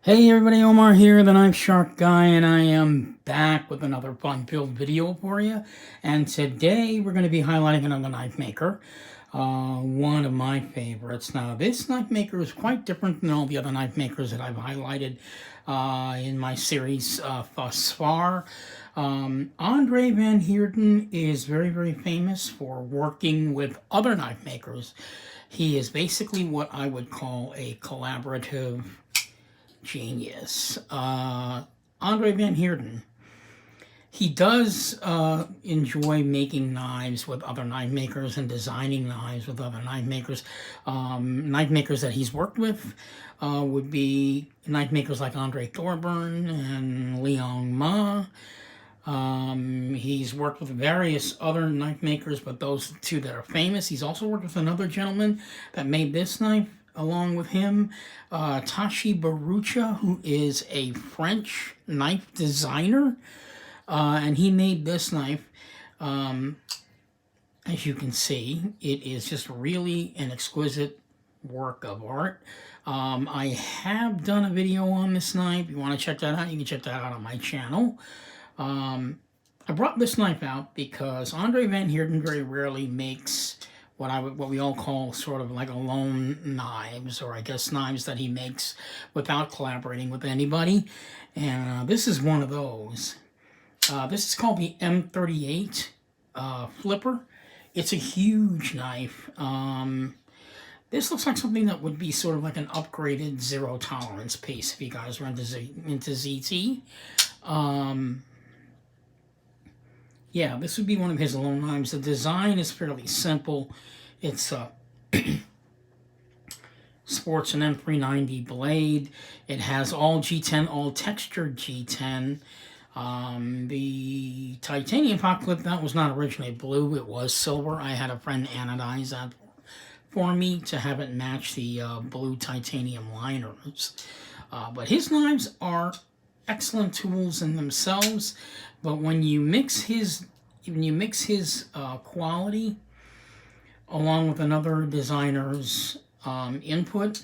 Hey everybody, Omar here, the Knife Shark Guy, and I am back with another fun-filled video for you. And today we're going to be highlighting another knife maker, one of my favorites. Now, this knife maker is quite different than all the other knife makers that I've highlighted in my series thus far. Andre Van Heerden is very, very famous for working with other knife makers. He is basically what I would call a collaborative genius. Andre Van Heerden. He does enjoy making knives with other knife makers and designing knives with other knife makers. Knife makers that he's worked with would be knife makers like Andre Thorburn and Leon Ma. He's worked with various other knife makers, but those two that are famous. He's also worked with another gentleman that made this knife along with him, Tashi Barucha, who is a French knife designer, and he made this knife. As you can see, it is just really an exquisite work of art. I have done a video on this knife. If you want to check that out, you can check that out on my channel. I brought this knife out because Andre Van Heerden very rarely makes what we all call sort of like alone knives, or I guess knives that he makes without collaborating with anybody. And this is one of those. This is called the M38 flipper. It's a huge knife. This looks like something that would be sort of like an upgraded zero tolerance piece if you guys are into ZT. Yeah, this would be one of his alone knives. The design is fairly simple. It's sports an M390 blade. It has all G10, all textured G10. The titanium pot clip, that was not originally blue. It was silver. I had a friend anodize that for me to have it match the blue titanium liners. But his knives are excellent tools in themselves, but when you mix his quality along with another designer's input,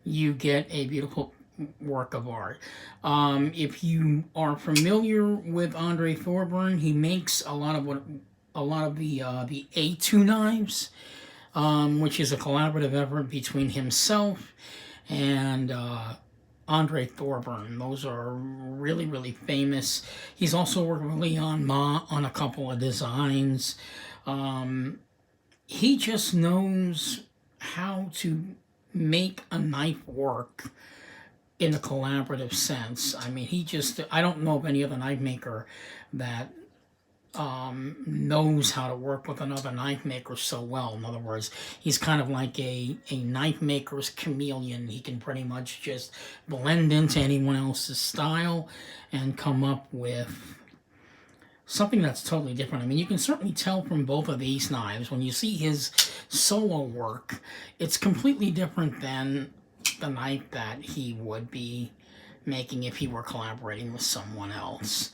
you get a beautiful work of art. If you are familiar with Andre Thorburn, he makes a lot of the A2 knives, which is a collaborative effort between himself and Andre Thorburn. Those are really, really famous. He's also worked with Leon Ma on a couple of designs. He just knows how to make a knife work in a collaborative sense. I mean, I don't know of any other knife maker that knows how to work with another knife maker so well. In other words, he's kind of like a knife maker's chameleon. He can pretty much just blend into anyone else's style and come up with something that's totally different. I mean, you can certainly tell from both of these knives, when you see his solo work, it's completely different than the knife that he would be making if he were collaborating with someone else.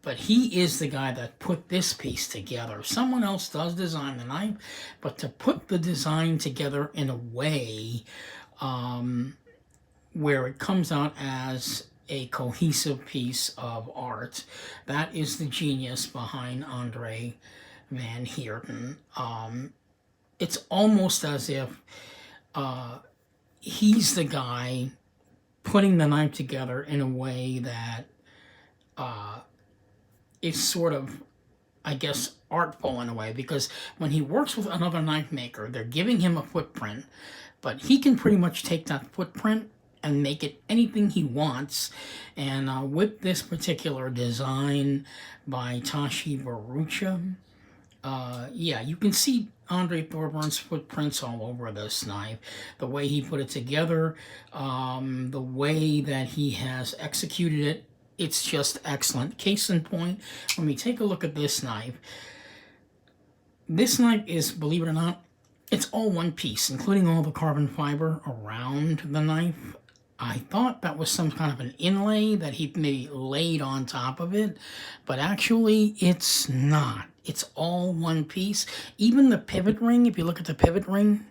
But he is the guy that put this piece together. Someone else does design the knife, but to put the design together in a way where it comes out as a cohesive piece of art, that is the genius behind Andre Van Heerden. It's almost as if he's the guy putting the knife together in a way that is sort of, I guess, artful in a way, because when he works with another knife maker, they're giving him a footprint, but he can pretty much take that footprint and make it anything he wants. And with this particular design by Tashi Barucha, yeah, you can see Andre Thorburn's footprints all over this knife. The way he put it together, the way that he has executed it, it's just excellent. Case in point, when we take a look at this knife is, believe it or not, it's all one piece, including all the carbon fiber around the knife. I thought that was some kind of an inlay that he maybe laid on top of it, but actually it's not. It's all one piece. Even the pivot ring, if you look at the pivot ring,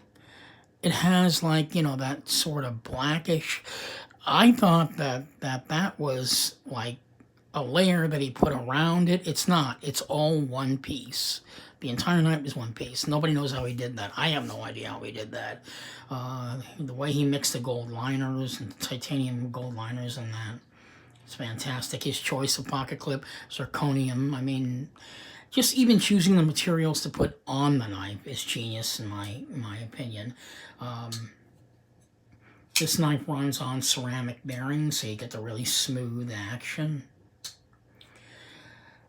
it has, like, you know, that sort of blackish I thought that was like a layer that he put around it. It's not. It's all one piece. The entire knife is one piece. Nobody knows how he did that. I have no idea how he did that. The way he mixed the gold liners and the titanium gold liners and that, it's fantastic. His choice of pocket clip, zirconium. I mean, just even choosing the materials to put on the knife is genius in my opinion. This knife runs on ceramic bearings, so you get the really smooth action.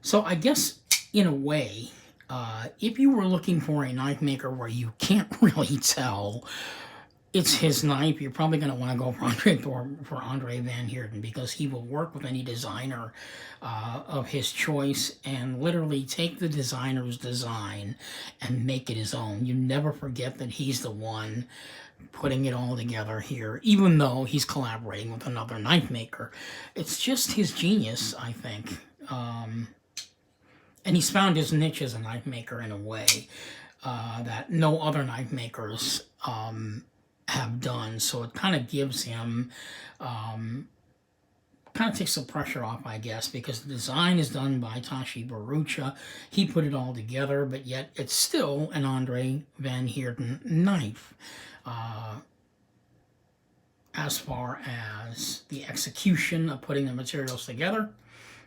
So I guess, in a way, if you were looking for a knife maker where you can't really tell it's his knife, you're probably going to want to go for Andre Van Heerden, because he will work with any designer of his choice and literally take the designer's design and make it his own. You never forget that he's the one putting it all together here, even though he's collaborating with another knife maker. It's just his genius, I think. And he's found his niche as a knife maker in a way that no other knife makers have done. So it kind of gives him, kind of takes the pressure off, I guess, because the design is done by Tashi Barucha. He put it all together, but yet it's still an Andre Van Heerden knife. As far as the execution of putting the materials together,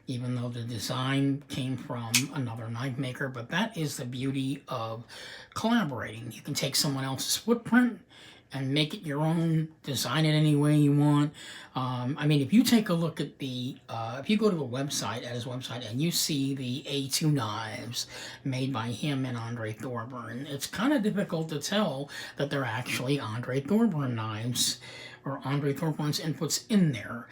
even though the design came from another knife maker. But that is the beauty of collaborating. You can take someone else's footprint and make it your own, design it any way you want. I mean, if you take a look at if you go to the website, at his website, and you see the A2 knives made by him and Andre Thorburn, it's kind of difficult to tell that they're actually Andre Thorburn knives, or Andre Thorburn's inputs in there,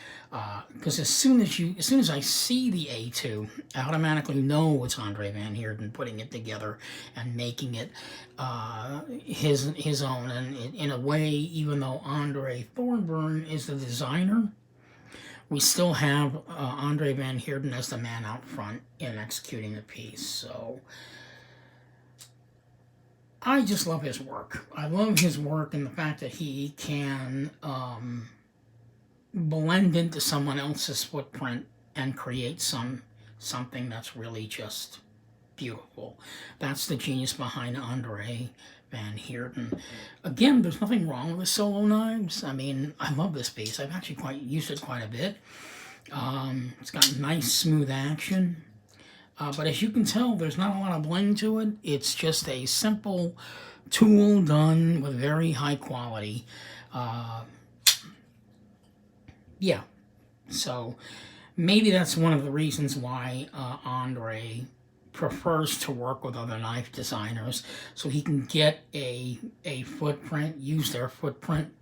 because as soon as I see the A2, I automatically know it's Andre Van Heerden putting it together and making it his own. And in a way, even though Andre Thorburn is the designer, we still have Andre Van Heerden as the man out front in executing the piece. So I just love his work. I love his work and the fact that he can blend into someone else's footprint and create something that's really just beautiful. That's the genius behind Andre Van Heerden. Again, there's nothing wrong with the solo knives. I mean, I love this piece. I've actually used it quite a bit. It's got nice, smooth action. But as you can tell, there's not a lot of bling to it. It's just a simple tool done with very high quality. Yeah, so maybe that's one of the reasons why Andre prefers to work with other knife designers, so he can get a footprint, use their footprint,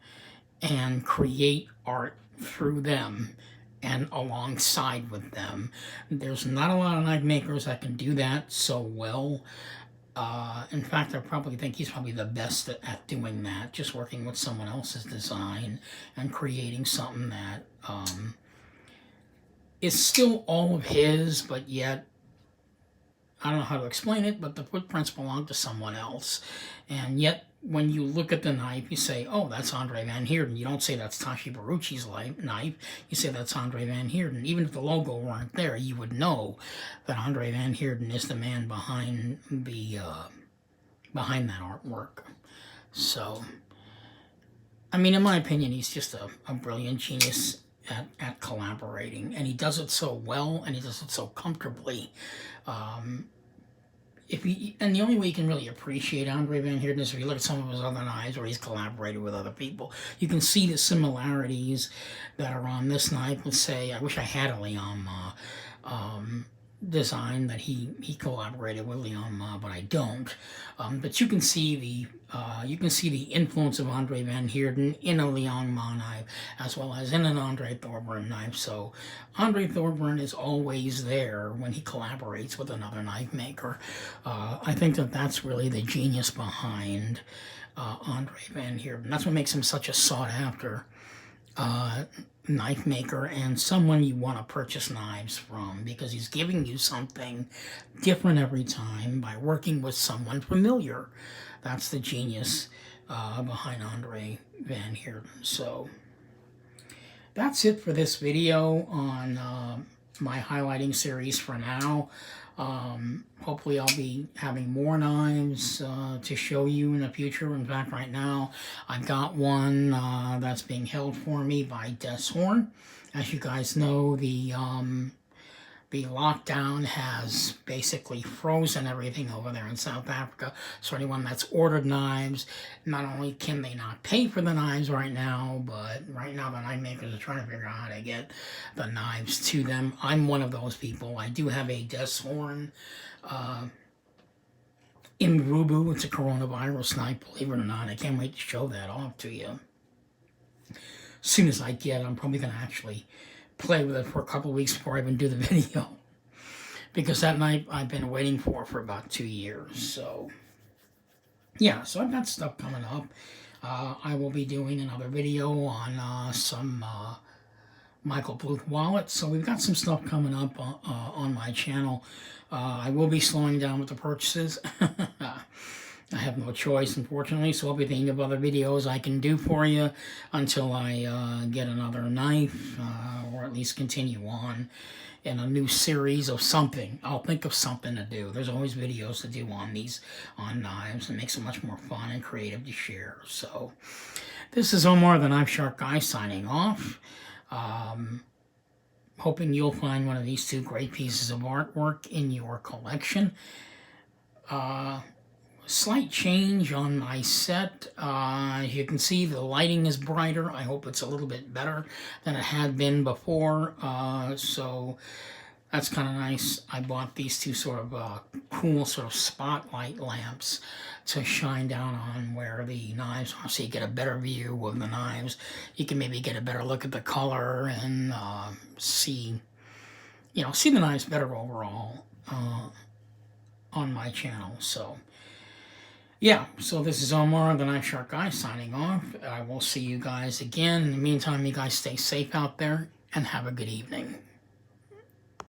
and create art through them and alongside with them. There's not a lot of knife makers that can do that so well. In fact, I probably think he's probably the best at doing that, just working with someone else's design and creating something that is still all of his, but yet, I don't know how to explain it, but the footprints belong to someone else. And yet, when you look at the knife, you say, oh, that's Andre Van Heerden. You don't say that's Tashi Baruchi's knife. You say that's Andre Van Heerden. Even if the logo weren't there, you would know that Andre Van Heerden is the man behind behind that artwork. So, I mean, in my opinion, he's just a brilliant genius at collaborating, and he does it so well, and he does it so comfortably. And the only way you can really appreciate Andre Van Heerden is if you look at some of his other knives where he's collaborated with other people. You can see the similarities that are on this knife. Let's say, I wish I had a Liam design that he collaborated with Liam, but I don't. But you can see the influence of Andre Van Heerden in a Liang Ma knife as well as in an Andre Thorburn knife. So Andre Thorburn is always there when he collaborates with another knife maker. I think that's really the genius behind Andre Van Heerden. That's what makes him such a sought after knife maker and someone you want to purchase knives from, because he's giving you something different every time by working with someone familiar. That's the genius behind Andre Van Heerden. So that's it for this video on my highlighting series for now. Hopefully I'll be having more knives to show you in the future. In fact, right now I've got one that's being held for me by Heerden. As you guys know, the lockdown has basically frozen everything over there in South Africa. So anyone that's ordered knives, not only can they not pay for the knives right now, but right now the knife makers are trying to figure out how to get the knives to them. I'm one of those people. I do have a Heerden in Rubu. It's a coronavirus knife, believe it or not. I can't wait to show that off to you. As soon as I get it, I'm probably going to actually play with it for a couple of weeks before I even do the video, because that knife I've been waiting for about 2 years. So yeah, so I've got stuff coming up. I will be doing another video on some Michael Bluth wallets. So we've got some stuff coming up on my channel. I will be slowing down with the purchases. I have no choice, unfortunately, so I'll be thinking of other videos I can do for you until I get another knife, or at least continue on in a new series of something. I'll think of something to do. There's always videos to do on knives. It makes it much more fun and creative to share. So this is Omar, the Knife Shark Guy, signing off. Hoping you'll find one of these two great pieces of artwork in your collection. Slight change on my set. As you can see, the lighting is brighter. I hope it's a little bit better than it had been before. So that's kind of nice. I bought these two sort of cool sort of spotlight lamps to shine down on where the knives are, so you get a better view of the knives. You can maybe get a better look at the color and see the knives better overall on my channel. So yeah, so this is Omar, the Knife Shark Guy, signing off. I will see you guys again. In the meantime, you guys stay safe out there and have a good evening.